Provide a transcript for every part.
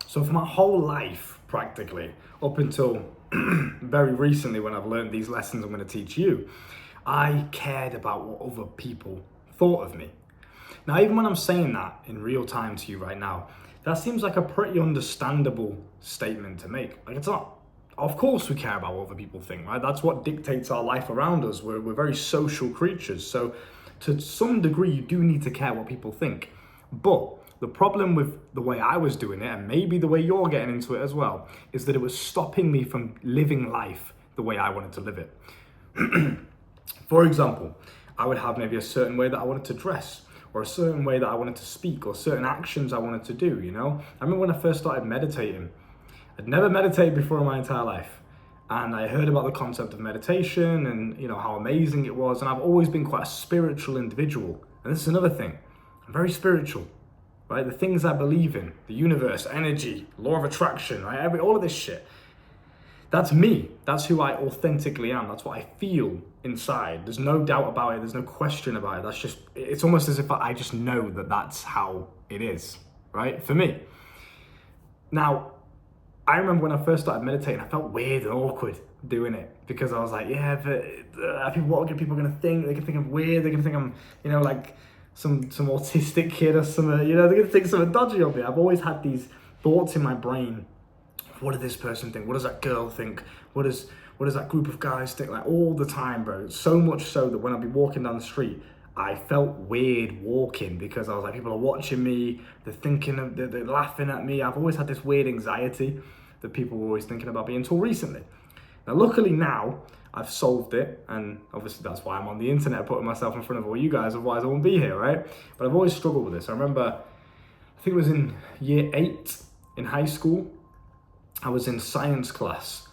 So for my whole life, practically, up until very recently when I've learned these lessons I'm going to teach you, I cared about what other people thought of me. Now, even when I'm saying that in real time to you right now, that seems like a pretty understandable statement to make. Like, it's not. Of course we care about what other people think, right? That's what dictates our life around us. We're very social creatures. So to some degree, you do need to care what people think. But the problem with the way I was doing it, and maybe the way you're getting into it as well, is that it was stopping me from living life the way I wanted to live it. For example, I would have maybe a certain way that I wanted to dress, or a certain way that I wanted to speak, or certain actions I wanted to do, you know? I remember when I first started meditating, I'd never meditated before in my entire life. And I heard about the concept of meditation and, you know, how amazing it was. And I've always been quite a spiritual individual. And this is another thing. I'm very spiritual, right? The things I believe in, the universe, energy, law of attraction, right? All of this shit. That's me. That's who I authentically am. That's what I feel inside. There's no doubt about it. There's no question about it. It's almost as if I just know that that's how it is, right? For me. Now, I remember when I first started meditating, I felt weird and awkward doing it because I was like, yeah, but what are people going to think? They can think I'm weird. They're going to think I'm, you know, like some autistic kid or something. You know, they're going to think something dodgy of me. I've always had these thoughts in my brain. What does this person think? What does that girl think? What does that group of guys think? Like all the time, bro. So much so that when I'd be walking down the street, I felt weird walking because I was like, people are watching me. They're laughing at me. I've always had this weird anxiety that people were always thinking about me until recently. Now, luckily now, I've solved it, and obviously that's why I'm on the internet putting myself in front of all you guys, otherwise I wouldn't be here, right? But I've always struggled with this. I remember, I think it was in year 8 in high school, I was in science class,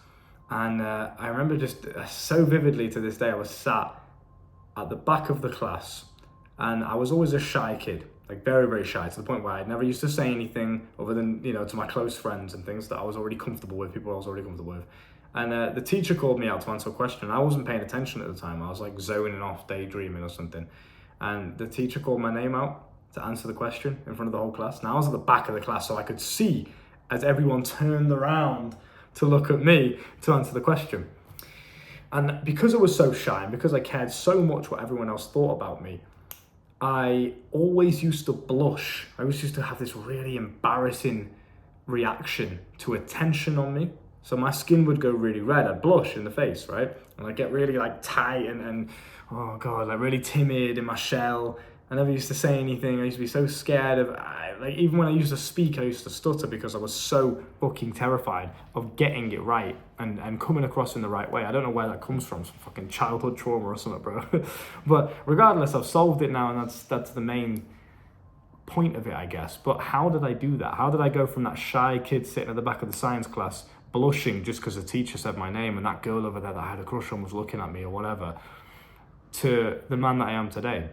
and I remember just so vividly to this day, I was sat at the back of the class, and I was always a shy kid. Like very, very shy, to the point where I never used to say anything other than, you know, to my close friends and things that I was already comfortable with, people I was already comfortable with. And the teacher called me out to answer a question. I wasn't paying attention at the time. I was like zoning off, daydreaming or something. And the teacher called my name out to answer the question in front of the whole class. Now I was at the back of the class, so I could see as everyone turned around to look at me to answer the question. And because I was so shy and because I cared so much what everyone else thought about me, I always used to blush. I always used to have this really embarrassing reaction to attention on me. So my skin would go really red. I'd blush in the face, right? And I'd get really like tight and oh God, like really timid in my shell. I never used to say anything. I used to be so scared of, like even when I used to speak, I used to stutter because I was so fucking terrified of getting it right and coming across in the right way. I don't know where that comes from, some fucking childhood trauma or something, bro. But regardless, I've solved it now, and that's the main point of it, I guess. But how did I do that? How did I go from that shy kid sitting at the back of the science class, blushing just because the teacher said my name and that girl over there that I had a crush on was looking at me or whatever, to the man that I am today?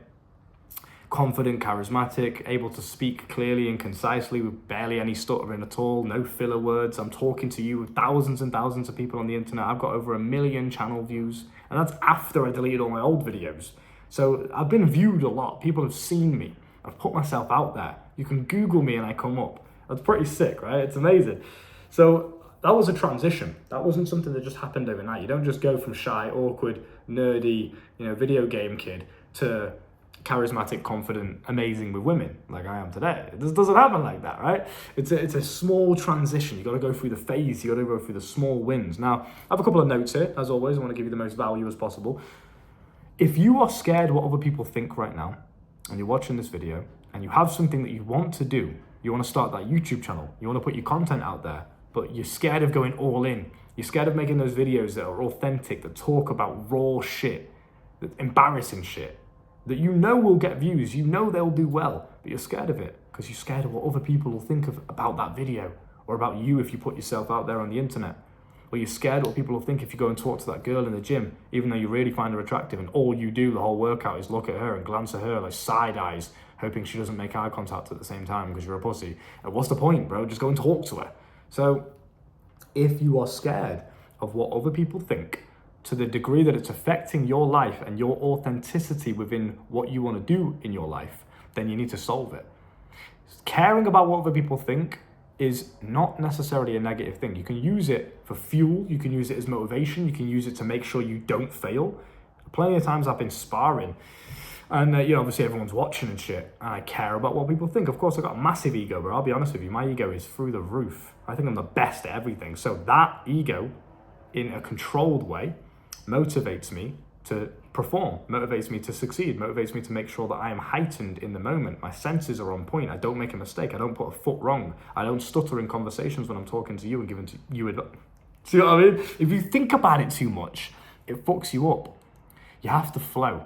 Confident, charismatic, able to speak clearly and concisely with barely any stuttering at all, no filler words. I'm talking to you with thousands and thousands of people on the internet. I've got over 1 million channel views, and that's after I deleted all my old videos. So I've been viewed a lot. People have seen me. I've put myself out there. You can Google me and I come up. That's pretty sick, right? It's amazing. So that was a transition. That wasn't something that just happened overnight. You don't just go from shy, awkward, nerdy, you know, video game kid to charismatic, confident, amazing with women like I am today. It just doesn't happen like that, right? It's a small transition. You got to go through the phase. You got to go through the small wins. Now, I have a couple of notes here. As always, I want to give you the most value as possible. If you are scared what other people think right now, and you're watching this video, and you have something that you want to do, you want to start that YouTube channel, you want to put your content out there, but you're scared of going all in. You're scared of making those videos that are authentic, that talk about raw shit, that embarrassing shit, that you know will get views, you know they'll do well, but you're scared of it because you're scared of what other people will think about that video, or about you if you put yourself out there on the internet. Or you're scared what people will think if you go and talk to that girl in the gym, even though you really find her attractive, and all you do the whole workout is look at her and glance at her like side eyes, hoping she doesn't make eye contact at the same time because you're a pussy. And what's the point, bro? Just go and talk to her. So if you are scared of what other people think, to the degree that it's affecting your life and your authenticity within what you want to do in your life, then you need to solve it. Caring about what other people think is not necessarily a negative thing. You can use it for fuel, you can use it as motivation, you can use it to make sure you don't fail. Plenty of times I've been sparring and obviously everyone's watching and shit, and I care about what people think. Of course, I've got a massive ego, but I'll be honest with you, my ego is through the roof. I think I'm the best at everything. So that ego, in a controlled way, motivates me to perform, motivates me to succeed, motivates me to make sure that I am heightened in the moment. My senses are on point. I don't make a mistake. I don't put a foot wrong. I don't stutter in conversations when I'm talking to you and giving to you advice. See what I mean? If you think about it too much, it fucks you up. You have to flow.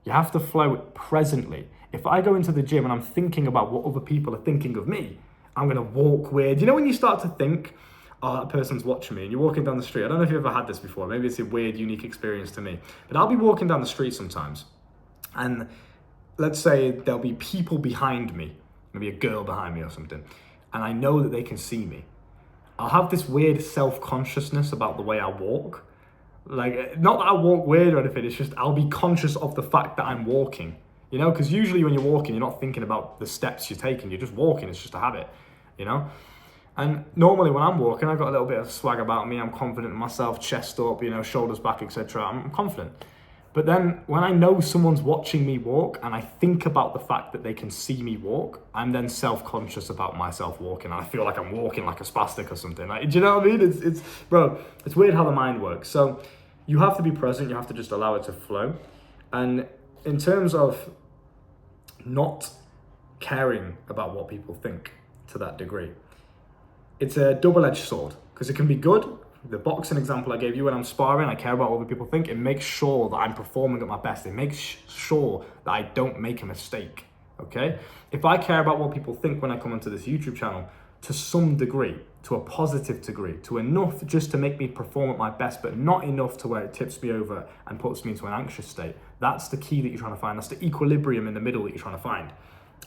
You have to flow presently. If I go into the gym and I'm thinking about what other people are thinking of me, I'm going to walk weird. You know when you start to think, oh, that person's watching me, and you're walking down the street. I don't know if you've ever had this before. Maybe it's a weird, unique experience to me. But I'll be walking down the street sometimes, and let's say there'll be people behind me, maybe a girl behind me or something, and I know that they can see me. I'll have this weird self-consciousness about the way I walk. Like, not that I walk weird or anything, it's just I'll be conscious of the fact that I'm walking. Because usually when you're walking, you're not thinking about the steps you're taking. You're just walking, it's just a habit, And normally when I'm walking, I've got a little bit of swag about me. I'm confident in myself, chest up, shoulders back, etc. I'm confident. But then when I know someone's watching me walk and I think about the fact that they can see me walk, I'm then self-conscious about myself walking. And I feel like I'm walking like a spastic or something. Like, do you know what I mean? It's weird how the mind works. So you have to be present. You have to just allow it to flow. And in terms of not caring about what people think to that degree, it's a double-edged sword, because it can be good. The boxing example I gave you, when I'm sparring, I care about what other people think. It makes sure that I'm performing at my best. It makes sure that I don't make a mistake, okay? If I care about what people think when I come onto this YouTube channel, to some degree, to a positive degree, to enough just to make me perform at my best, but not enough to where it tips me over and puts me into an anxious state, that's the key that you're trying to find. That's the equilibrium in the middle that you're trying to find,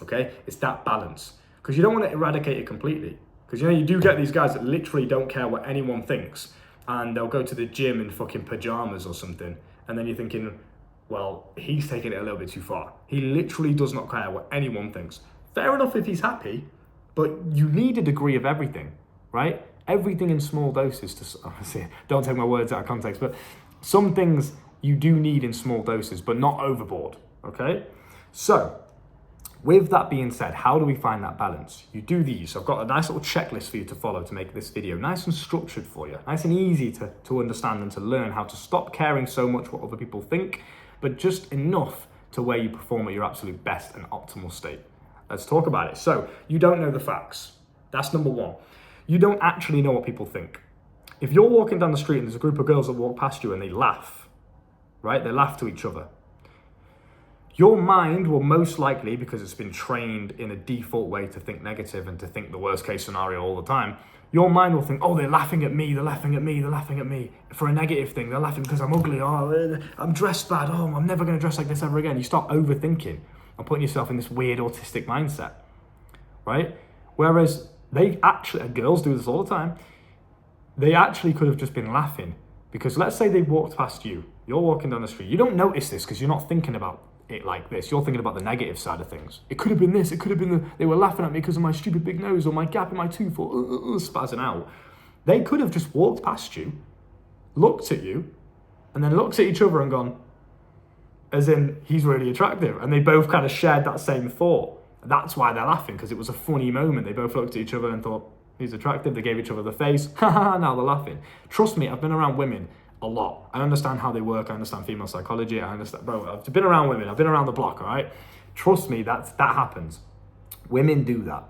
okay? It's that balance, because you don't want to eradicate it completely. Because you do get these guys that literally don't care what anyone thinks, and they'll go to the gym in fucking pajamas or something, and then you're thinking, well, he's taking it a little bit too far. He literally does not care what anyone thinks. Fair enough if he's happy, but you need a degree of everything, right? Everything in small doses don't take my words out of context, but some things you do need in small doses, but not overboard, okay? So, with that being said, how do we find that balance? You do these. I've got a nice little checklist for you to follow to make this video nice and structured for you. Nice and easy to understand and to learn how to stop caring so much what other people think, but just enough to where you perform at your absolute best and optimal state. Let's talk about it. So, you don't know the facts. That's number one. You don't actually know what people think. If you're walking down the street and there's a group of girls that walk past you and they laugh, right? They laugh to each other. Your mind will most likely, because it's been trained in a default way to think negative and to think the worst case scenario all the time, your mind will think, oh, they're laughing at me, they're laughing at me, they're laughing at me for a negative thing. They're laughing because I'm ugly. Oh, I'm dressed bad. Oh, I'm never going to dress like this ever again. You start overthinking and putting yourself in this weird autistic mindset, right? Whereas girls do this all the time, they actually could have just been laughing because let's say they walked past you. You're walking down the street. You don't notice this because you're not thinking about it like this. You're thinking about the negative side of things. It could have been this. It could have been they were laughing at me because of my stupid big nose or my gap in my tooth or spazzing out. They could have just walked past you, looked at you, and then looked at each other and gone, as in, he's really attractive. And they both kind of shared that same thought. That's why they're laughing, because it was a funny moment. They both looked at each other and thought, he's attractive. They gave each other the face. Now they're laughing. Trust me, I've been around women a lot. I understand how they work. I understand female psychology. I've been around women. I've been around the block, all right? Trust me, that happens. Women do that.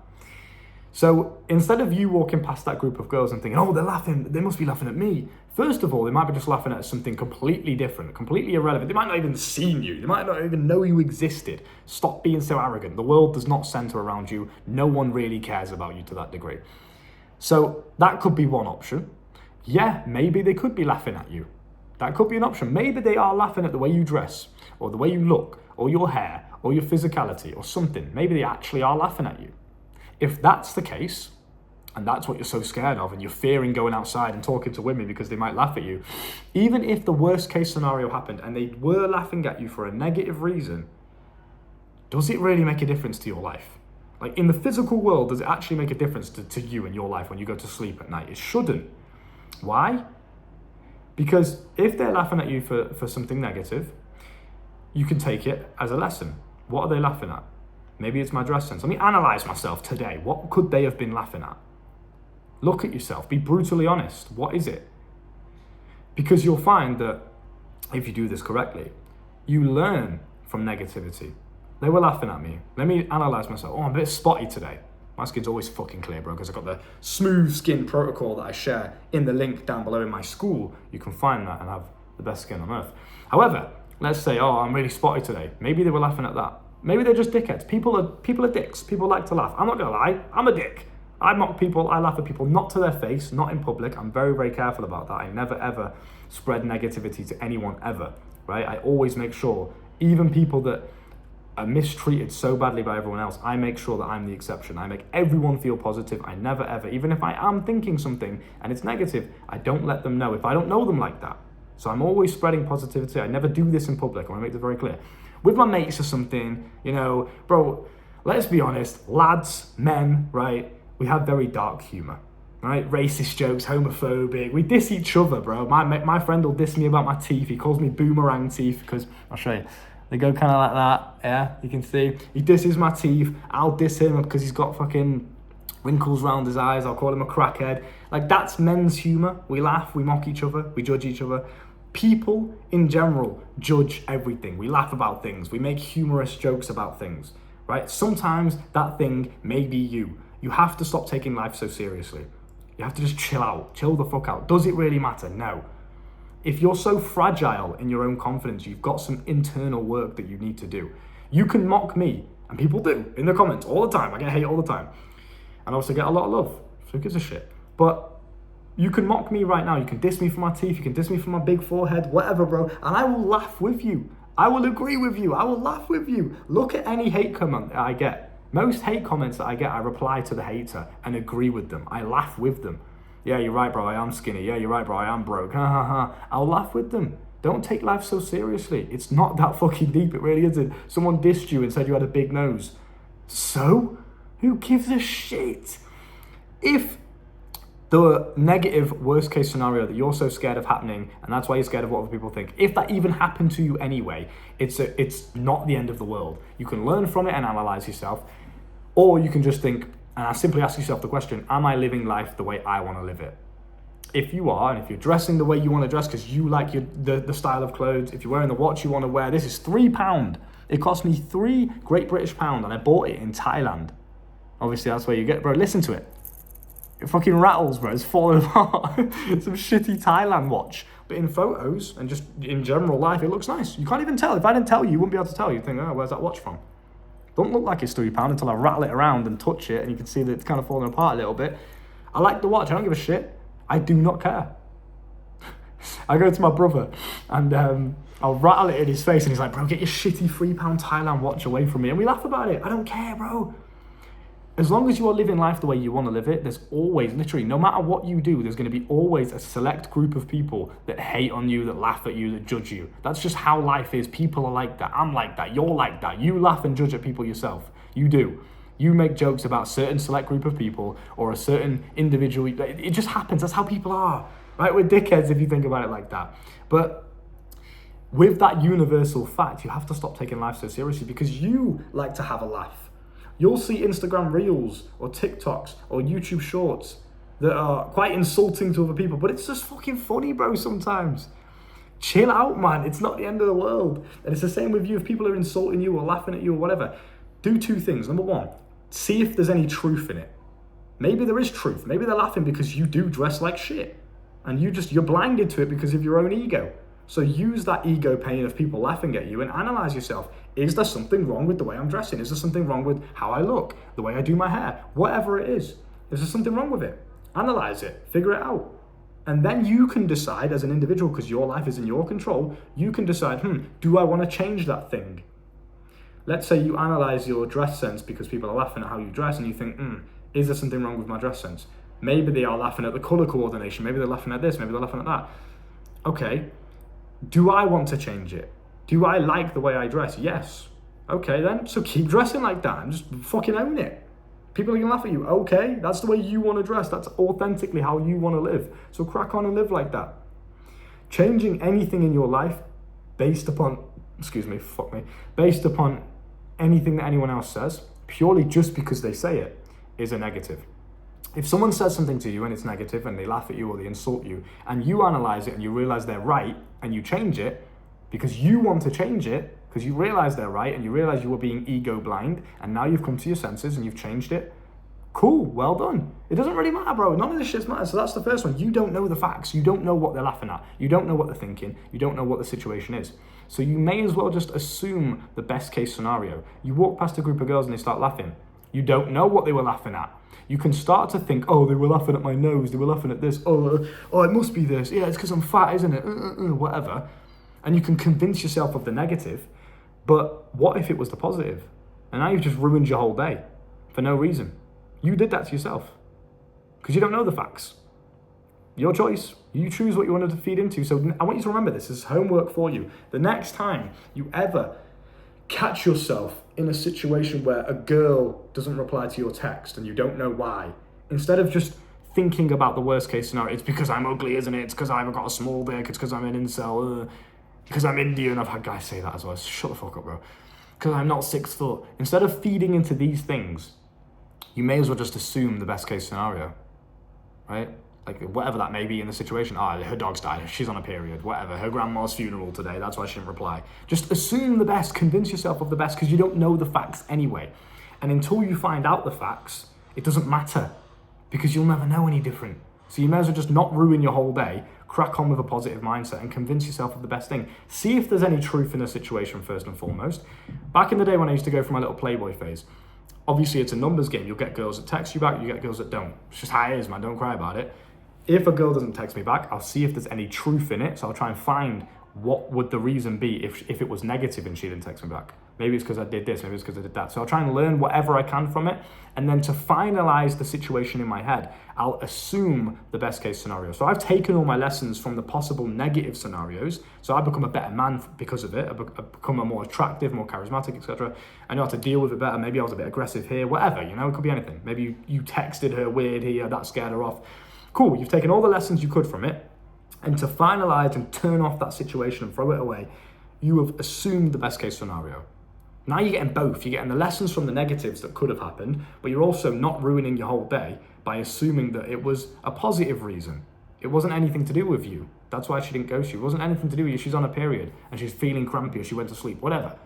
So instead of you walking past that group of girls and thinking, oh, they're laughing, they must be laughing at me. First of all, they might be just laughing at something completely different, completely irrelevant. They might not even seen you. They might not even know you existed. Stop being so arrogant. The world does not center around you. No one really cares about you to that degree. So that could be one option. Yeah, maybe they could be laughing at you. That could be an option. Maybe they are laughing at the way you dress, or the way you look, or your hair, or your physicality, or something. Maybe they actually are laughing at you. If that's the case, and that's what you're so scared of, and you're fearing going outside and talking to women because they might laugh at you, even if the worst case scenario happened and they were laughing at you for a negative reason, does it really make a difference to your life? Like in the physical world, does it actually make a difference to you in your life when you go to sleep at night? It shouldn't. Why? Because if they're laughing at you for something negative, you can take it as a lesson. What are they laughing at? Maybe it's my dress sense. Let me analyze myself today. What could they have been laughing at? Look at yourself. Be brutally honest. What is it? Because you'll find that if you do this correctly, you learn from negativity. They were laughing at me. Let me analyze myself. Oh, I'm a bit spotty today. My skin's always fucking clear, bro, because I've got the smooth skin protocol that I share in the link down below in my school. You can find that and have the best skin on earth. However, let's say, oh, I'm really spotty today. Maybe they were laughing at that. Maybe they're just dickheads. People are dicks. People like to laugh. I'm not gonna lie, I'm a dick. I mock people, I laugh at people, not to their face, not in public. I'm very, very careful about that. I never, ever spread negativity to anyone ever, right? I always make sure, even people that are mistreated so badly by everyone else, I make sure that I'm the exception. I make everyone feel positive. I never, ever, even if I am thinking something and it's negative, I don't let them know if I don't know them like that. So I'm always spreading positivity. I never do this in public. I want to make this very clear. With my mates or something, you know, bro, let's be honest, lads, men, right? We have very dark humor, right? Racist jokes, homophobic. We diss each other, bro. My friend will diss me about my teeth. He calls me boomerang teeth because, I'll show you. They go kind of like that, yeah, you can see. He disses my teeth. I'll diss him because he's got fucking wrinkles around his eyes. I'll call him a crackhead. Like, that's men's humor. We laugh, we mock each other, we judge each other. People in general judge everything. We laugh about things. We make humorous jokes about things, right? Sometimes that thing may be you. You have to stop taking life so seriously. You have to just chill out. Chill the fuck out. Does it really matter? No. If you're so fragile in your own confidence, you've got some internal work that you need to do. You can mock me, and people do, in the comments all the time. I get hate all the time. And I also get a lot of love. So who gives a shit? But you can mock me right now. You can diss me for my teeth. You can diss me for my big forehead, whatever, bro. And I will laugh with you. I will agree with you. I will laugh with you. Look at any hate comment that I get. Most hate comments that I get, I reply to the hater and agree with them. I laugh with them. Yeah, you're right, bro, I am skinny. Yeah, you're right, bro, I am broke. Ha ha ha. I'll laugh with them. Don't take life so seriously. It's not that fucking deep, it really isn't. Someone dissed you and said you had a big nose. So? Who gives a shit? If the negative worst case scenario that you're so scared of happening, and that's why you're scared of what other people think, if that even happened to you anyway, it's not the end of the world. You can learn from it and analyze yourself, or you can just think, and simply ask yourself the question, am I living life the way I want to live it? If you are, and if you're dressing the way you want to dress because you like the style of clothes, if you're wearing the watch you want to wear, this is £3. It cost me £3 Great British pound, and I bought it in Thailand. Obviously, that's where you get, bro, listen to it. It fucking rattles, bro, it's falling apart. It's some shitty Thailand watch. But in photos, and just in general life, it looks nice. You can't even tell. If I didn't tell you, you wouldn't be able to tell. You'd think, oh, where's that watch from? Don't look like it's £3 until I rattle it around and touch it, and you can see that it's kind of falling apart a little bit. I like the watch. I don't give a shit. I do not care. I go to my brother, and I'll rattle it in his face, and he's like, bro, get your shitty £3 Thailand watch away from me. And we laugh about it. I don't care, bro. As long as you are living life the way you want to live it, there's always, literally, no matter what you do, there's going to be always a select group of people that hate on you, that laugh at you, that judge you. That's just how life is. People are like that. I'm like that. You're like that. You laugh and judge at people yourself. You do. You make jokes about a certain select group of people or a certain individual. It just happens. That's how people are. Right? We're dickheads if you think about it like that. But with that universal fact, you have to stop taking life so seriously because you like to have a laugh. You'll see Instagram Reels or TikToks or YouTube Shorts that are quite insulting to other people, but it's just fucking funny, bro, sometimes. Chill out, man. It's not the end of the world. And it's the same with you. If people are insulting you or laughing at you or whatever, do two things. Number one, see if there's any truth in it. Maybe there is truth. Maybe they're laughing because you do dress like shit. And you're blinded to it because of your own ego. So use that ego pain of people laughing at you and analyze yourself. Is there something wrong with the way I'm dressing? Is there something wrong with how I look, the way I do my hair? Whatever it is there something wrong with it? Analyze it, figure it out. And then you can decide as an individual, because your life is in your control, you can decide, do I want to change that thing? Let's say you analyze your dress sense because people are laughing at how you dress and you think, is there something wrong with my dress sense? Maybe they are laughing at the color coordination. Maybe they're laughing at this. Maybe they're laughing at that. Okay. Do I want to change it? Do I like the way I dress? Yes. Okay then, so keep dressing like that and just fucking own it. People are going to laugh at you. Okay, that's the way you want to dress. That's authentically how you want to live. So crack on and live like that. Changing anything in your life based upon, based upon anything that anyone else says, purely just because they say it, is a negative. If someone says something to you and it's negative and they laugh at you or they insult you, and you analyze it and you realize they're right and you change it because you want to change it, because you realize they're right and you realize you were being ego blind and now you've come to your senses and you've changed it, cool, well done. It doesn't really matter, bro. None of this shit matters. So that's the first one. You don't know the facts. You don't know what they're laughing at. You don't know what they're thinking. You don't know what the situation is. So you may as well just assume the best case scenario. You walk past a group of girls and they start laughing. You don't know what they were laughing at. You can start to think, oh, they were laughing at my nose. They were laughing at this. Oh, it must be this. Yeah, it's because I'm fat, isn't it? Whatever. And you can convince yourself of the negative. But what if it was the positive? And now you've just ruined your whole day for no reason. You did that to yourself because you don't know the facts. Your choice. You choose what you wanted to feed into. So I want you to remember this. This is homework for you. The next time you ever catch yourself in a situation where a girl doesn't reply to your text and you don't know why, instead of just thinking about the worst case scenario, it's because I'm ugly, isn't it? It's because I've got a small dick. It's because I'm an incel. Because I'm Indian. I've had guys say that as well. Shut the fuck up, bro. Because I'm not 6 foot. Instead of feeding into these things, you may as well just assume the best case scenario, right? Like whatever that may be in the situation. Her dog's died. She's on a period. Whatever. Her grandma's funeral today. That's why she didn't reply. Just assume the best. Convince yourself of the best because you don't know the facts anyway. And until you find out the facts, it doesn't matter because you'll never know any different. So you may as well just not ruin your whole day. Crack on with a positive mindset and convince yourself of the best thing. See if there's any truth in the situation first and foremost. Back in the day when I used to go for my little Playboy phase, obviously it's a numbers game. You'll get girls that text you back, you get girls that don't. It's just how it is, man. Don't cry about it. If a girl doesn't text me back, I'll see if there's any truth in it. So I'll try and find what would the reason be if it was negative and she didn't text me back. Maybe it's because I did this, maybe it's because I did that. So I'll try and learn whatever I can from it. And then to finalize the situation in my head, I'll assume the best case scenario. So I've taken all my lessons from the possible negative scenarios. So I become a better man because of it. I become a more attractive, more charismatic, etc. I know how to deal with it better. Maybe I was a bit aggressive here, whatever, it could be anything. Maybe you texted her weird here, that scared her off. Cool, you've taken all the lessons you could from it. And to finalize and turn off that situation and throw it away, you have assumed the best case scenario. Now you're getting both. You're getting the lessons from the negatives that could have happened, but you're also not ruining your whole day by assuming that it was a positive reason. It wasn't anything to do with you. That's why she didn't ghost you. It wasn't anything to do with you. She's on a period and she's feeling crampy or she went to sleep, whatever.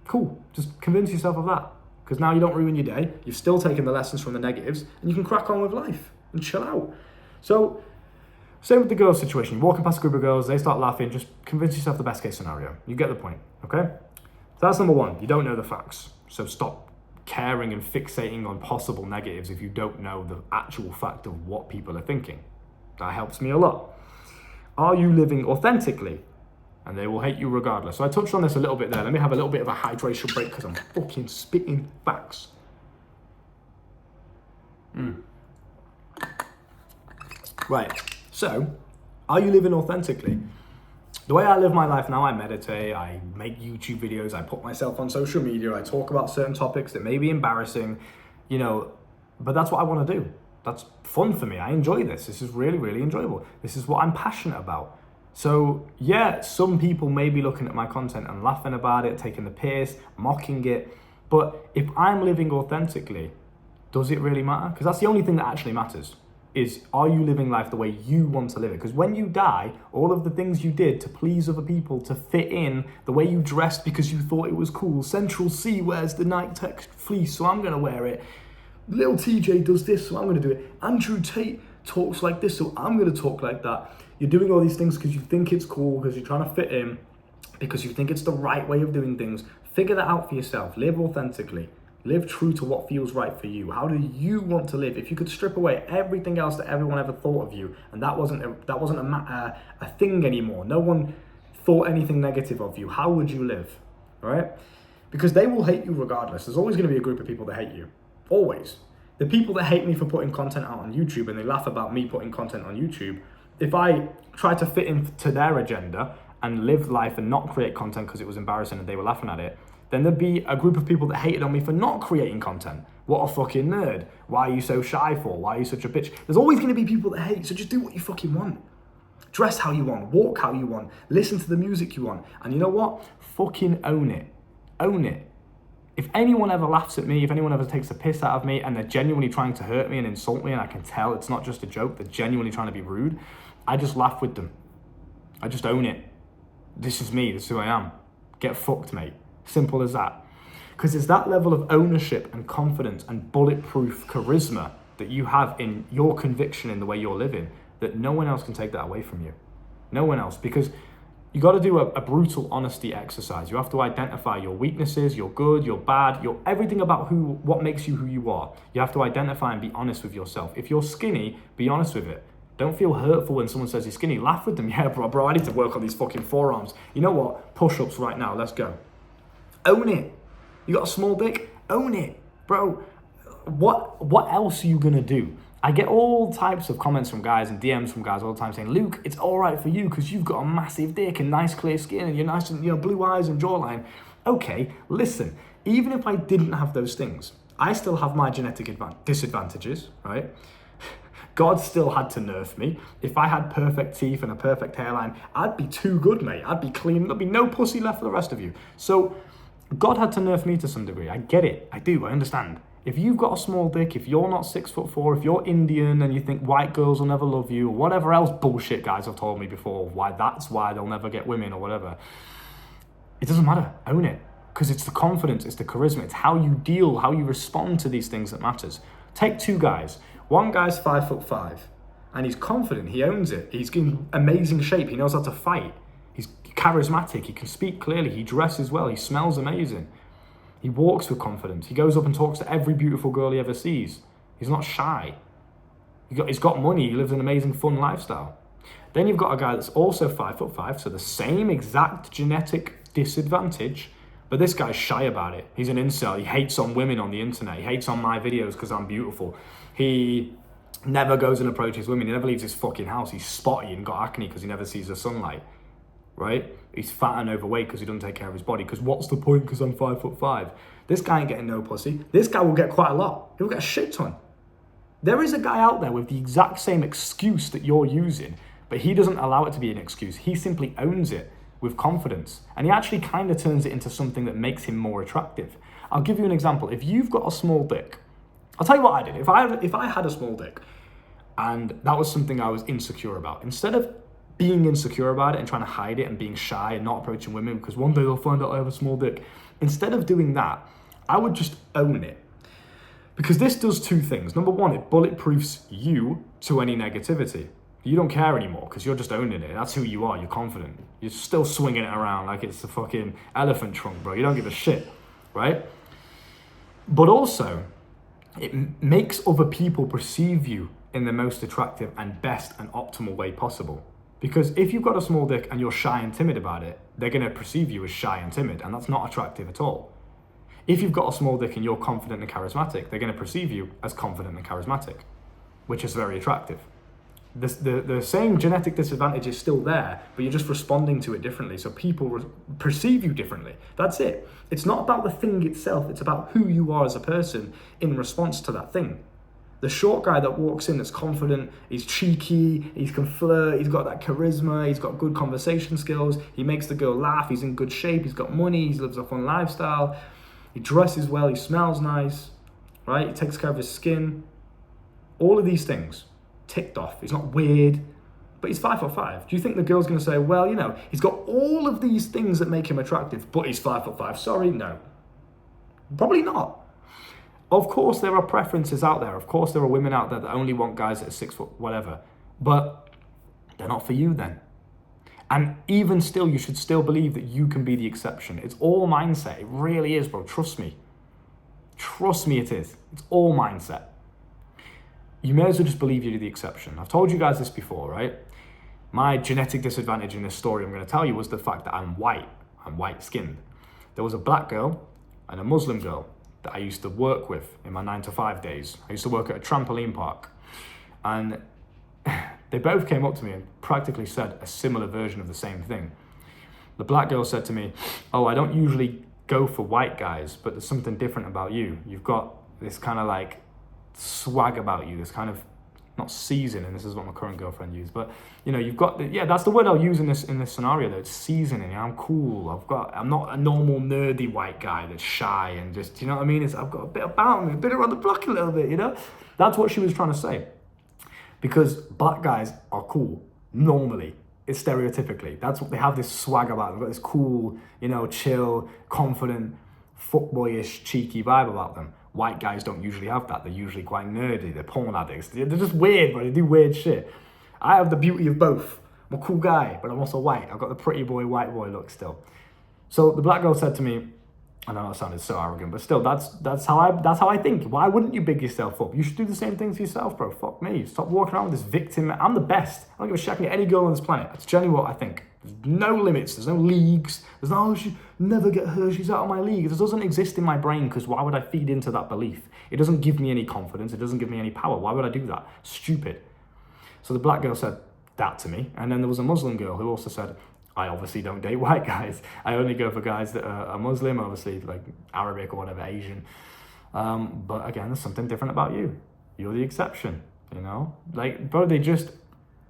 Cool. Just convince yourself of that. Because now you don't ruin your day. You've still taken the lessons from the negatives and you can crack on with life and chill out. So, same with the girls situation. You're walking past a group of girls, they start laughing, just convince yourself the best case scenario. You get the point, okay? So that's number one. You don't know the facts. So stop caring and fixating on possible negatives if you don't know the actual fact of what people are thinking. That helps me a lot. Are you living authentically? And they will hate you regardless. So I touched on this a little bit there. Let me have a little bit of a hydration break because I'm fucking spitting facts. Right, so are you living authentically? The way I live my life now, I meditate, I make YouTube videos, I put myself on social media, I talk about certain topics that may be embarrassing, but that's what I want to do. That's fun for me. I enjoy this. This is really, really enjoyable. This is what I'm passionate about. So yeah, some people may be looking at my content and laughing about it, taking the piss, mocking it. But if I'm living authentically, does it really matter? Because that's the only thing that actually matters. Is, are you living life the way you want to live it? Because when you die, all of the things you did to please other people, to fit in, the way you dressed because you thought it was cool, Central C wears the Nike Tech fleece, so I'm going to wear it. Lil TJ does this, so I'm going to do it. Andrew Tate talks like this, so I'm going to talk like that. You're doing all these things because you think it's cool, because you're trying to fit in, because you think it's the right way of doing things. Figure that out for yourself. Live authentically. Live true to what feels right for you. How do you want to live? If you could strip away everything else that everyone ever thought of you, and that wasn't a thing anymore, no one thought anything negative of you, how would you live, right? Because they will hate you regardless. There's always going to be a group of people that hate you. Always. The people that hate me for putting content out on YouTube and they laugh about me putting content on YouTube, if I try to fit into their agenda and live life and not create content because it was embarrassing and they were laughing at it, Then there'd be a group of people that hated on me for not creating content. What a fucking nerd. Why are you so shy for? Why are you such a bitch? There's always going to be people that hate, so just do what you fucking want. Dress how you want, walk how you want, listen to the music you want. And you know what? Fucking own it. Own it. If anyone ever laughs at me, if anyone ever takes a piss out of me and they're genuinely trying to hurt me and insult me and I can tell it's not just a joke, they're genuinely trying to be rude, I just laugh with them. I just own it. This is me, this is who I am. Get fucked, mate. Simple as that. Because it's that level of ownership and confidence and bulletproof charisma that you have in your conviction in the way you're living that no one else can take that away from you. No one else. Because you got to do a brutal honesty exercise. You have to identify your weaknesses, your good, your bad, your everything about what makes you who you are. You have to identify and be honest with yourself. If you're skinny, be honest with it. Don't feel hurtful when someone says you're skinny. Laugh with them. Yeah, bro, I need to work on these fucking forearms. You know what? Push-ups right now. Let's go. Own it. You got a small dick? Own it. Bro, what else are you going to do? I get all types of comments from guys and DMs from guys all the time saying, Luke, it's all right for you because you've got a massive dick and nice clear skin and you're nice and blue eyes and jawline. Okay, listen, even if I didn't have those things, I still have my genetic disadvantages, right? God still had to nerf me. If I had perfect teeth and a perfect hairline, I'd be too good, mate. I'd be clean. There'd be no pussy left for the rest of you. So God had to nerf me to some degree. I get it. I do. I understand. If you've got a small dick, if you're not 6'4", if you're Indian and you think white girls will never love you, or whatever else bullshit guys have told me before, that's why they'll never get women or whatever, it doesn't matter. Own it. Because it's the confidence, it's the charisma, it's how you deal, how you respond to these things that matters. Take two guys. One guy's 5'5", and he's confident, he owns it. He's in amazing shape, he knows how to fight. He's charismatic, he can speak clearly, he dresses well, he smells amazing. He walks with confidence. He goes up and talks to every beautiful girl he ever sees. He's not shy. He's got money. He lives an amazing, fun lifestyle. Then you've got a guy that's also 5'5", so the same exact genetic disadvantage, but this guy's shy about it. He's an incel. He hates on women on the internet. He hates on my videos because I'm beautiful. He never goes and approaches women. He never leaves his fucking house. He's spotty and got acne because he never sees the sunlight. Right? He's fat and overweight because he doesn't take care of his body. Because what's the point? Because I'm 5'5". This guy ain't getting no pussy. This guy will get quite a lot. He'll get a shit ton. There is a guy out there with the exact same excuse that you're using, but he doesn't allow it to be an excuse. He simply owns it with confidence. And he actually kind of turns it into something that makes him more attractive. I'll give you an example. If you've got a small dick, I'll tell you what I did. If I had a small dick and that was something I was insecure about, instead of being insecure about it and trying to hide it and being shy and not approaching women because one day they'll find out I have a small dick. Instead of doing that, I would just own it. Because this does two things. Number one, it bulletproofs you to any negativity. You don't care anymore because you're just owning it. That's who you are. You're confident. You're still swinging it around like it's a fucking elephant trunk, bro. You don't give a shit, right? But also, it makes other people perceive you in the most attractive and best and optimal way possible. Because if you've got a small dick and you're shy and timid about it, they're going to perceive you as shy and timid, and that's not attractive at all. If you've got a small dick and you're confident and charismatic, they're going to perceive you as confident and charismatic, which is very attractive. The same genetic disadvantage is still there, but you're just responding to it differently, so people perceive you differently. That's it. It's not about the thing itself, it's about who you are as a person in response to that thing. The short guy that walks in that's confident, he's cheeky, he can flirt, he's got that charisma, he's got good conversation skills, he makes the girl laugh, he's in good shape, he's got money, he lives a fun lifestyle, he dresses well, he smells nice, right? He takes care of his skin. All of these things ticked off. He's not weird, but he's 5'5". Do you think the girl's going to say, well, he's got all of these things that make him attractive, but he's 5'5"? Sorry, no. Probably not. Of course, there are preferences out there. Of course, there are women out there that only want guys that are 6 foot, whatever. But they're not for you then. And even still, you should still believe that you can be the exception. It's all mindset. It really is, bro. Trust me. Trust me, it is. It's all mindset. You may as well just believe you're the exception. I've told you guys this before, right? My genetic disadvantage in this story I'm going to tell you was the fact that I'm white. I'm white-skinned. There was a black girl and a Muslim girl that I used to work with in my 9-to-5 days. I used to work at a trampoline park. And they both came up to me and practically said a similar version of the same thing. The black girl said to me, oh, I don't usually go for white guys, but there's something different about you. You've got this kind of like swag about you, this kind of, not seasoning, this is what my current girlfriend used, but you know, you've got that's the word I'll use in this scenario though. It's seasoning. You know, I'm cool. I'm not a normal nerdy white guy that's shy and just, you know what I mean? I've got a bit about me, a bit around the block a little bit, you know? That's what she was trying to say. Because black guys are cool, normally. It's stereotypically. That's what they have, this swag about them. They've got this cool, you know, chill, confident, fuckboyish, cheeky vibe about them. White guys don't usually have that. They're usually quite nerdy. They're porn addicts. They're just weird, but they do weird shit. I have the beauty of both. I'm a cool guy, but I'm also white. I've got the pretty boy, white boy look still. So the black girl said to me, I know that sounded so arrogant, but still, that's how I think. Why wouldn't you big yourself up? You should do the same thing for yourself, bro. Fuck me. Stop walking around with this victim. I'm the best. I don't give a shit. I can get any girl on this planet. That's generally what I think. There's no limits. There's no leagues. There's no, she never get her. She's out of my league. It doesn't exist in my brain, because why would I feed into that belief? It doesn't give me any confidence. It doesn't give me any power. Why would I do that? Stupid. So the black girl said that to me. And then there was a Muslim girl who also said, I obviously don't date white guys. I only go for guys that are Muslim, obviously like Arabic or whatever, Asian. But again, there's something different about you. You're the exception, you know? Like, bro, they just,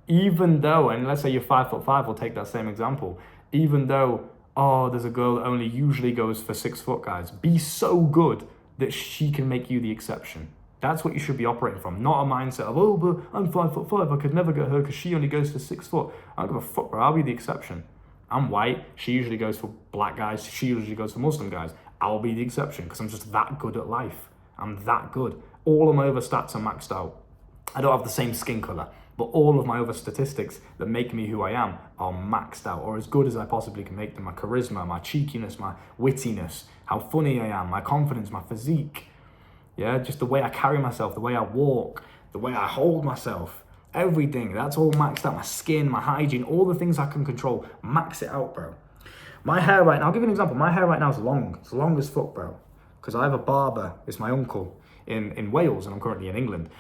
even though, and let's say you're 5'5", we'll take that same example. Even though, oh, there's a girl that only usually goes for 6 foot guys, be so good that she can make you the exception. That's what you should be operating from, not a mindset of, oh, but I'm 5'5", I could never get her because she only goes for 6 foot. I don't give a fuck, bro, I'll be the exception. I'm white, she usually goes for black guys, she usually goes for Muslim guys. I'll be the exception because I'm just that good at life. I'm that good. All of my other stats are maxed out. I don't have the same skin color, but all of my other statistics that make me who I am are maxed out, or as good as I possibly can make them. My charisma, my cheekiness, my wittiness, how funny I am, my confidence, my physique. Yeah, just the way I carry myself, the way I walk, the way I hold myself. Everything, that's all maxed out. My skin, my hygiene, all the things I can control, max it out, bro. My hair right now, I'll give you an example. My hair right now is long. It's long as fuck, bro. Because I have a barber, it's my uncle in Wales, and I'm currently in England.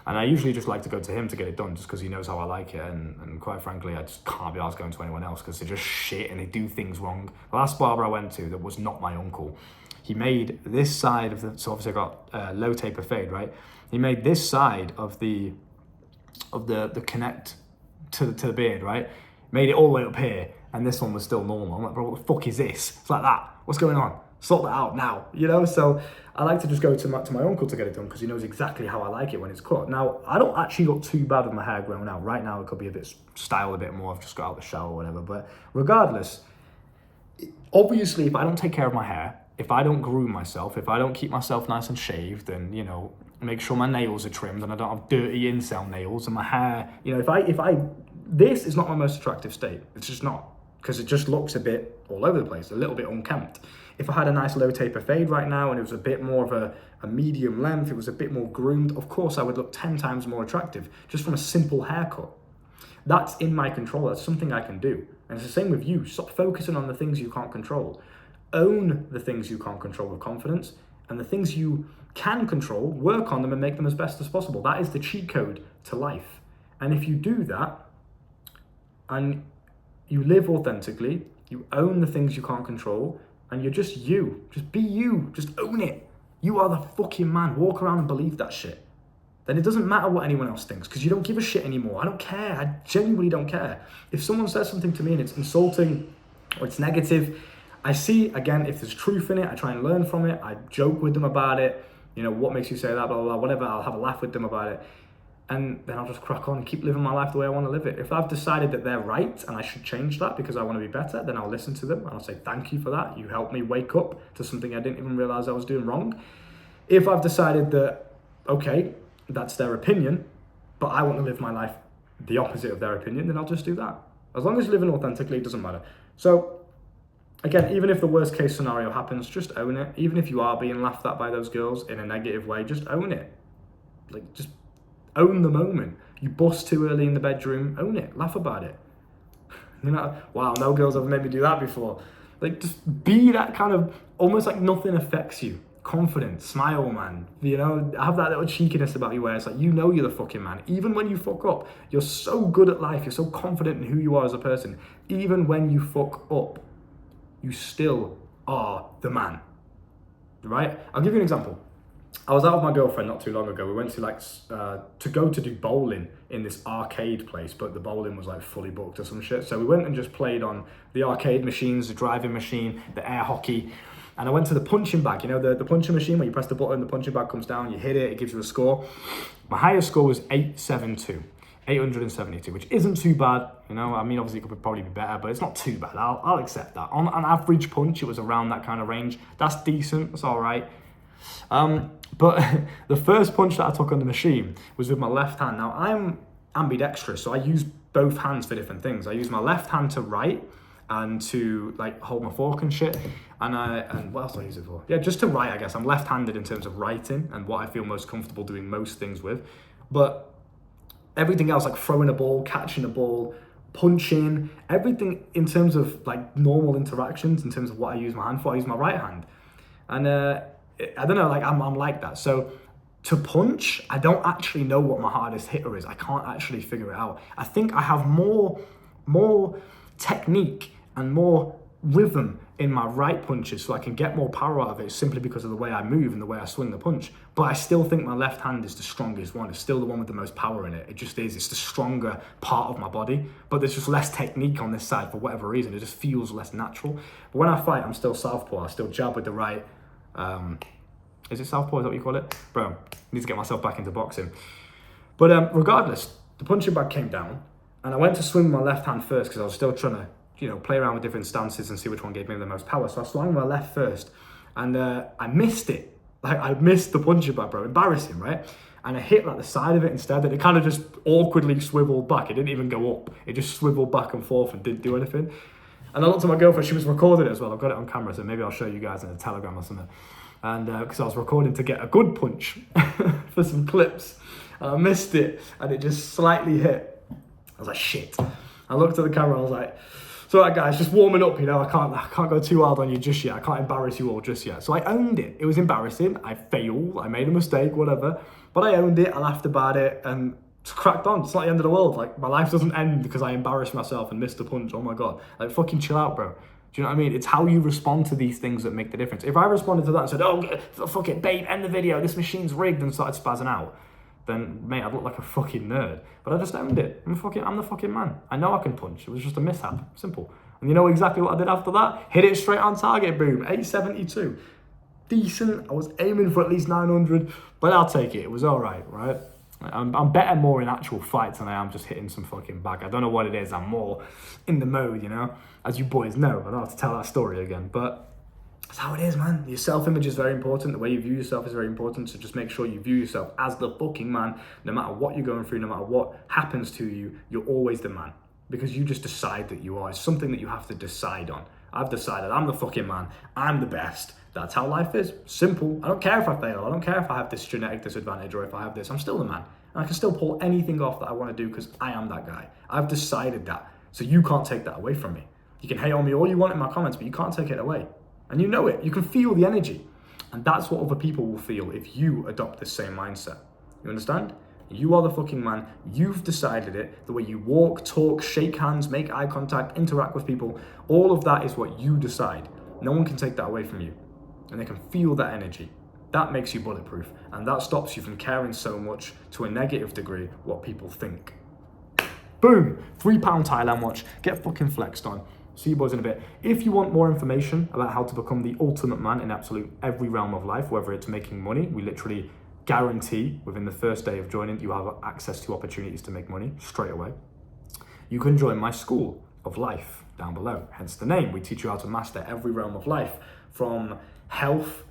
And I usually just like to go to him to get it done, just because he knows how I like it. And quite frankly, I just can't be arsed going to anyone else, because they're just shit and they do things wrong. The last barber I went to that was not my uncle, he made this side of the, so obviously I got low taper fade, right? He made this side of the connect to the beard, right? Made it all the way up here, and this one was still normal. I'm like, bro, what the fuck is this? It's like that. What's going on? Sort that out now, you know? So I like to just go to my uncle to get it done, because he knows exactly how I like it when it's cut. Now, I don't actually look too bad with my hair grown out. Right now, it could be a bit styled a bit more. I've just got out the shower or whatever. But regardless, obviously, if I don't take care of my hair, if I don't groom myself, if I don't keep myself nice and shaved, and, you know, make sure my nails are trimmed and I don't have dirty incel nails, and my hair, you know, if I this is not my most attractive state. It's just not, because it just looks a bit all over the place, a little bit unkempt. If I had a nice low taper fade right now and it was a bit more of a medium length, it was a bit more groomed, of course I would look 10 times more attractive just from a simple haircut. That's in my control. That's something I can do. And it's the same with you. Stop focusing on the things you can't control. Own the things you can't control with confidence, and the things you can control, work on them and make them as best as possible. That is the cheat code to life. And if you do that, and you live authentically, you own the things you can't control, and you're just you. Just be you. Just own it. You are the fucking man. Walk around and believe that shit. Then it doesn't matter what anyone else thinks, because you don't give a shit anymore. I don't care. I genuinely don't care. If someone says something to me and it's insulting or it's negative, I see, again, if there's truth in it, I try and learn from it. I joke with them about it. You know, what makes you say that, blah, blah, blah, whatever. I'll have a laugh with them about it. And then I'll just crack on and keep living my life the way I want to live it. If I've decided that they're right and I should change that because I want to be better, then I'll listen to them and I'll say, thank you for that. You helped me wake up to something I didn't even realize I was doing wrong. If I've decided that, okay, that's their opinion, but I want to live my life the opposite of their opinion, then I'll just do that. As long as you're living authentically, it doesn't matter. So, again, even if the worst case scenario happens, just own it. Even if you are being laughed at by those girls in a negative way, just own it. Like, just own the moment. You bust too early in the bedroom, own it. Laugh about it. You know, wow, no girls have made me do that before. Like, just be that kind of, almost like nothing affects you. Confident, smile, man. You know, have that little cheekiness about you where it's like, you know you're the fucking man. Even when you fuck up, you're so good at life. You're so confident in who you are as a person. Even when you fuck up, you still are the man, right? I'll give you an example. I was out with my girlfriend not too long ago. We went to do bowling in this arcade place, but the bowling was like fully booked or some shit. So we went and just played on the arcade machines, the driving machine, the air hockey. And I went to the punching bag, you know, the punching machine where you press the button, the punching bag comes down, you hit it, it gives you a score. My highest score was 872, which isn't too bad. You know, I mean, obviously it could probably be better, but it's not too bad. I'll accept that. On an average punch, it was around that kind of range. That's decent, that's all right. But the first punch that I took on the machine was with my left hand. Now, I'm ambidextrous, so I use both hands for different things. I use my left hand to write and to like hold my fork and shit. And what else do I use it for? Yeah, just to write, I guess. I'm left-handed in terms of writing and what I feel most comfortable doing most things with. But everything else, like throwing a ball, catching a ball, punching, everything in terms of like normal interactions, in terms of what I use my hand for, I use my right hand. And I don't know, like I'm like that. So to punch, I don't actually know what my hardest hitter is. I can't actually figure it out. I think I have more technique and more rhythm in my right punches, so I can get more power out of it simply because of the way I move and the way I swing the punch. But I still think my left hand is the strongest one. It's still the one with the most power in it. It just is. It's the stronger part of my body. But there's just less technique on this side for whatever reason. It just feels less natural. But when I fight, I'm still southpaw. I still jab with the right. Is it southpaw? Is that what you call it? Bro, I need to get myself back into boxing. But regardless, the punching bag came down, and I went to swing my left hand first because I was still trying to, play around with different stances and see which one gave me the most power. So I swung my left first, and I missed it. Like, I missed the punching bag, bro. Embarrassing, right? And I hit like the side of it instead, and it kind of just awkwardly swiveled back. It didn't even go up. It just swiveled back and forth and didn't do anything. And I looked at my girlfriend, she was recording it as well. I've got it on camera, so maybe I'll show you guys in a Telegram or something. And because I was recording to get a good punch for some clips. And I missed it, and it just slightly hit. I was like, shit. I looked at the camera, I was like, it's all right, guys, just warming up, I can't go too hard on you just yet. I can't embarrass you all just yet. So I owned it. It was embarrassing. I failed. I made a mistake, whatever. But I owned it. I laughed about it and cracked on. It's not the end of the world. Like, my life doesn't end because I embarrassed myself and missed a punch. Oh my God. Like, fucking chill out, bro. Do you know what I mean? It's how you respond to these things that make the difference. If I responded to that and said, oh, fuck it, babe, end the video, this machine's rigged, and started spazzing out, then, mate, I'd look like a fucking nerd. But I just owned it. I'm the fucking man. I know I can punch. It was just a mishap. Simple. And you know exactly what I did after that? Hit it straight on target, boom. 872. Decent. I was aiming for at least 900, but I'll take it. It was all right? I'm better more in actual fights than I am just hitting some fucking bag. I don't know what it is. I'm more in the mode, as you boys know. I don't have to tell that story again, but that's how it is, man. Your self-image is very important. The way you view yourself is very important. So just make sure you view yourself as the fucking man. No matter what you're going through, no matter what happens to you, you're always the man. Because you just decide that you are. It's something that you have to decide on. I've decided I'm the fucking man. I'm the best. That's how life is. Simple. I don't care if I fail. I don't care if I have this genetic disadvantage or if I have this. I'm still the man. And I can still pull anything off that I want to do because I am that guy. I've decided that. So you can't take that away from me. You can hate on me all you want in my comments, but you can't take it away. And you know it. You can feel the energy. And that's what other people will feel if you adopt this same mindset. You understand? You are the fucking man. You've decided it. The way you walk, talk, shake hands, make eye contact, interact with people, all of that is what you decide. No one can take that away from you. And they can feel that energy. That makes you bulletproof. And that stops you from caring so much to a negative degree what people think. Boom! £3 Thailand watch. Get fucking flexed on. See you boys in a bit. If you want more information about how to become the ultimate man in absolute every realm of life, whether it's making money, we literally guarantee within the first day of joining, you have access to opportunities to make money straight away. You can join my school of life down below, hence the name. We teach you how to master every realm of life, from health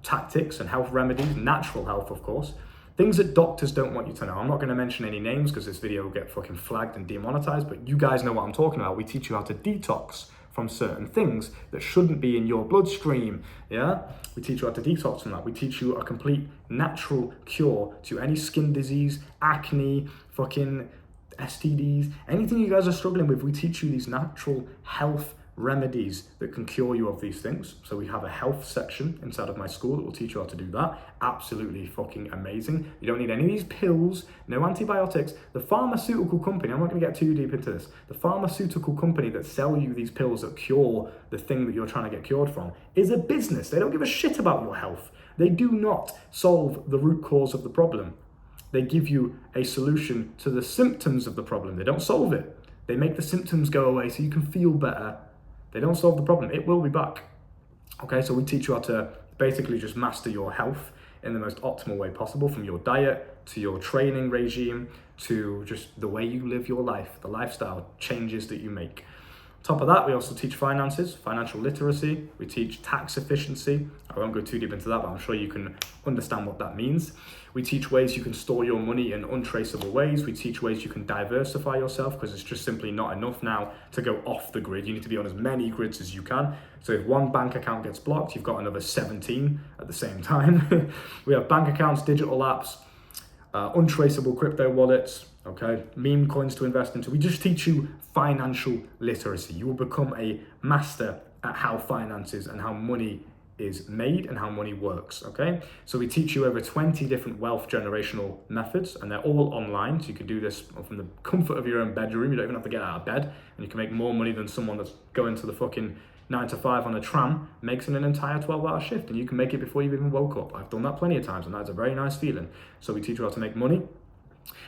tactics and health remedies, natural health, of course, things that doctors don't want you to know. I'm not going to mention any names because this video will get fucking flagged and demonetized, but you guys know what I'm talking about. We teach you how to detox from certain things that shouldn't be in your bloodstream, yeah? We teach you how to detox from that. We teach you a complete natural cure to any skin disease, acne, fucking STDs, anything you guys are struggling with. We teach you these natural health remedies that can cure you of these things. So we have a health section inside of my school that will teach you how to do that. Absolutely fucking amazing. You don't need any of these pills, no antibiotics. The pharmaceutical company, I'm not going to get too deep into this, the pharmaceutical company that sell you these pills that cure the thing that you're trying to get cured from is a business. They don't give a shit about your health. They do not solve the root cause of the problem. They give you a solution to the symptoms of the problem. They don't solve it. They make the symptoms go away so you can feel better. They don't solve the problem. It will be back. Okay, so we teach you how to basically just master your health in the most optimal way possible, from your diet to your training regime to just the way you live your life, the lifestyle changes that you make. On top of that, we also teach finances, financial literacy. We teach tax efficiency. I won't go too deep into that, but I'm sure you can understand what that means. We teach ways you can store your money in untraceable ways. We teach ways you can diversify yourself, because it's just simply not enough now to go off the grid. You need to be on as many grids as you can. So if one bank account gets blocked, you've got another 17 at the same time. We have bank accounts, digital apps, untraceable crypto wallets, okay, meme coins to invest into. We just teach you financial literacy. You will become a master at how finances and how money is made and how money works, okay? So we teach you over 20 different wealth generational methods, and they're all online, so you can do this from the comfort of your own bedroom. You don't even have to get out of bed, and you can make more money than someone that's going to the fucking 9 to 5 on a tram makes in an entire 12-hour shift, and you can make it before you've even woke up. I've done that plenty of times, and that's a very nice feeling. So we teach you how to make money.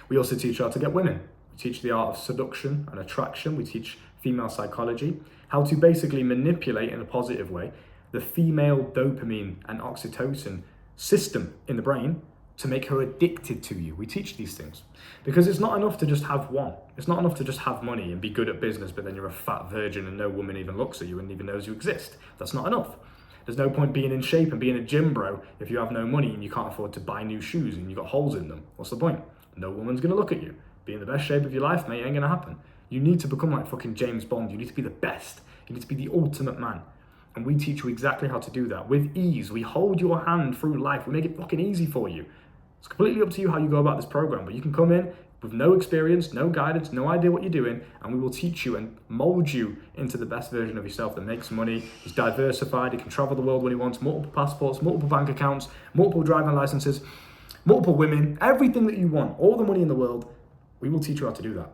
We also teach you how to get women. We teach the art of seduction and attraction. We teach female psychology, how to basically manipulate in a positive way the female dopamine and oxytocin system in the brain to make her addicted to you. We teach these things because it's not enough to just have one. It's not enough to just have money and be good at business, but then you're a fat virgin and no woman even looks at you and even knows you exist. That's not enough. There's no point being in shape and being a gym bro if you have no money and you can't afford to buy new shoes and you've got holes in them. What's the point? No woman's gonna look at you. Be in the best shape of your life, mate, ain't gonna happen. You need to become like fucking James Bond. You need to be the best. You need to be the ultimate man. And we teach you exactly how to do that with ease. We hold your hand through life. We make it fucking easy for you. It's completely up to you how you go about this program, but you can come in with no experience, no guidance, no idea what you're doing, and we will teach you and mold you into the best version of yourself that makes money, is diversified, he can travel the world when he wants, multiple passports, multiple bank accounts, multiple driving licenses, multiple women, everything that you want, all the money in the world. We will teach you how to do that.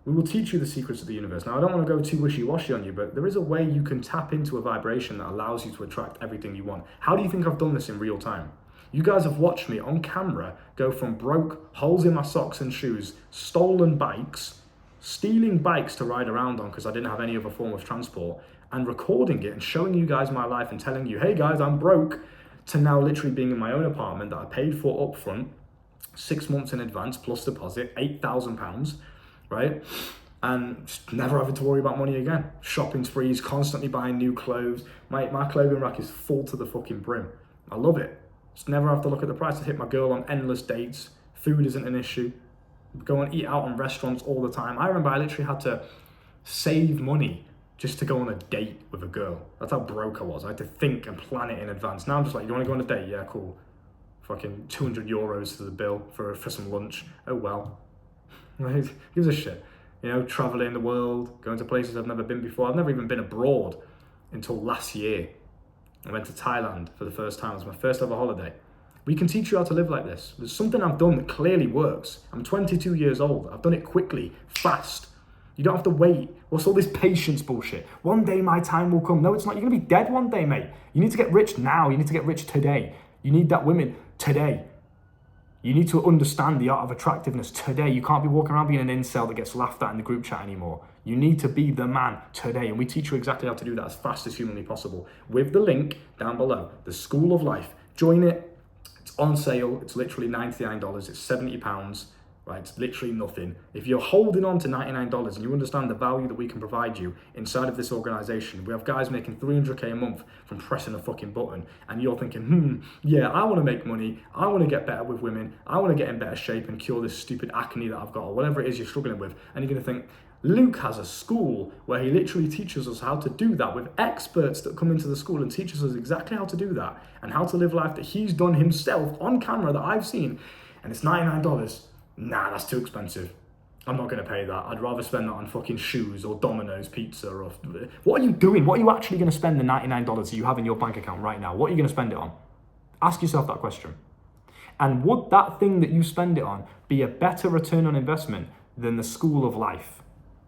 We will teach you the secrets of the universe. Now, I don't want to go too wishy-washy on you, but there is a way you can tap into a vibration that allows you to attract everything you want. How do you think I've done this in real time? You guys have watched me on camera go from broke, holes in my socks and shoes, stolen bikes, stealing bikes to ride around on because I didn't have any other form of transport, and recording it and showing you guys my life and telling you, hey guys, I'm broke, to now literally being in my own apartment that I paid for up front, 6 months in advance plus deposit, £8,000, right? And just never having to worry about money again. Shopping sprees, constantly buying new clothes. My clothing rack is full to the fucking brim. I love it. Just never have to look at the price. I hit my girl on endless dates. Food isn't an issue. Go and eat out in restaurants all the time. I remember I literally had to save money just to go on a date with a girl. That's how broke I was. I had to think and plan it in advance. Now I'm just like, you want to go on a date? Yeah, cool. Fucking €200 to the bill for some lunch. Oh well. Right? Gives a shit. You know, traveling the world, going to places I've never been before. I've never even been abroad until last year. I went to Thailand for the first time. It was my first ever holiday. We can teach you how to live like this. There's something I've done that clearly works. I'm 22 years old. I've done it quickly, fast. You don't have to wait. What's all this patience bullshit? One day my time will come. No, it's not. You're gonna be dead one day, mate. You need to get rich now. You need to get rich today. You need that women today. You need to understand the art of attractiveness today. You can't be walking around being an incel that gets laughed at in the group chat anymore. You need to be the man today. And we teach you exactly how to do that as fast as humanly possible. With the link down below, the School of Life. Join it. It's on sale. It's literally $99. It's £70. Right, it's literally nothing. If you're holding on to $99 and you understand the value that we can provide you inside of this organization, we have guys making $300K a month from pressing a fucking button, and you're thinking, yeah, I want to make money, I want to get better with women, I want to get in better shape and cure this stupid acne that I've got, or whatever it is you're struggling with, and you're going to think, Luke has a school where he literally teaches us how to do that with experts that come into the school and teaches us exactly how to do that and how to live life that he's done himself on camera that I've seen, and it's $99. Nah, that's too expensive. I'm not going to pay that. I'd rather spend that on fucking shoes or Domino's pizza or... What are you doing? What are you actually going to spend the $99 you have in your bank account right now? What are you going to spend it on? Ask yourself that question. And would that thing that you spend it on be a better return on investment than the school of life,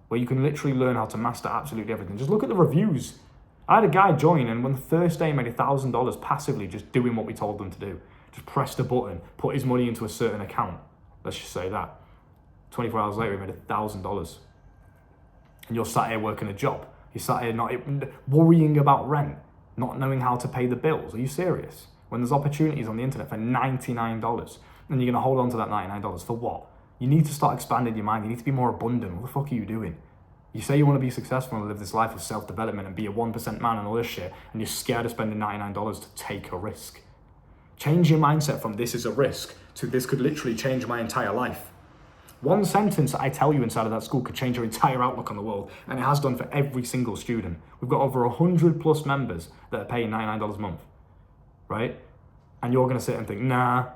where you can literally learn how to master absolutely everything? Just look at the reviews. I had a guy join, and when the first day he made $1,000 passively just doing what we told them to do. Just pressed a button, put his money into a certain account. Let's just say that. 24 hours later, he made $1,000. And you're sat here working a job. You're sat here not worrying about rent, not knowing how to pay the bills. Are you serious? When there's opportunities on the internet for $99, and you're going to hold on to that $99 for what? You need to start expanding your mind. You need to be more abundant. What the fuck are you doing? You say you want to be successful and live this life of self-development and be a 1% man and all this shit, and you're scared of spending $99 to take a risk. Change your mindset from this is a risk to this could literally change my entire life. One sentence that I tell you inside of that school could change your entire outlook on the world, and it has done for every single student. We've got over 100 plus members that are paying $99 a month, right? And you're going to sit and think, nah,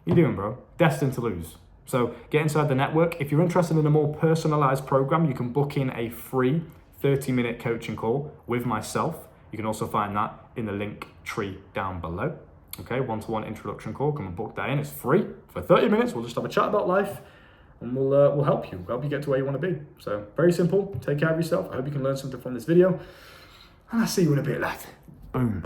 you're doing, bro. Destined to lose. So get inside the network. If you're interested in a more personalized program, you can book in a free 30-minute coaching call with myself. You can also find that in the link tree down below. Okay, one-to-one introduction call. Come and book that in. It's free for 30 minutes. We'll just have a chat about life, and we'll help you. We'll help you get to where you want to be. So very simple. Take care of yourself. I hope you can learn something from this video, and I'll see you in a bit, lad. Boom.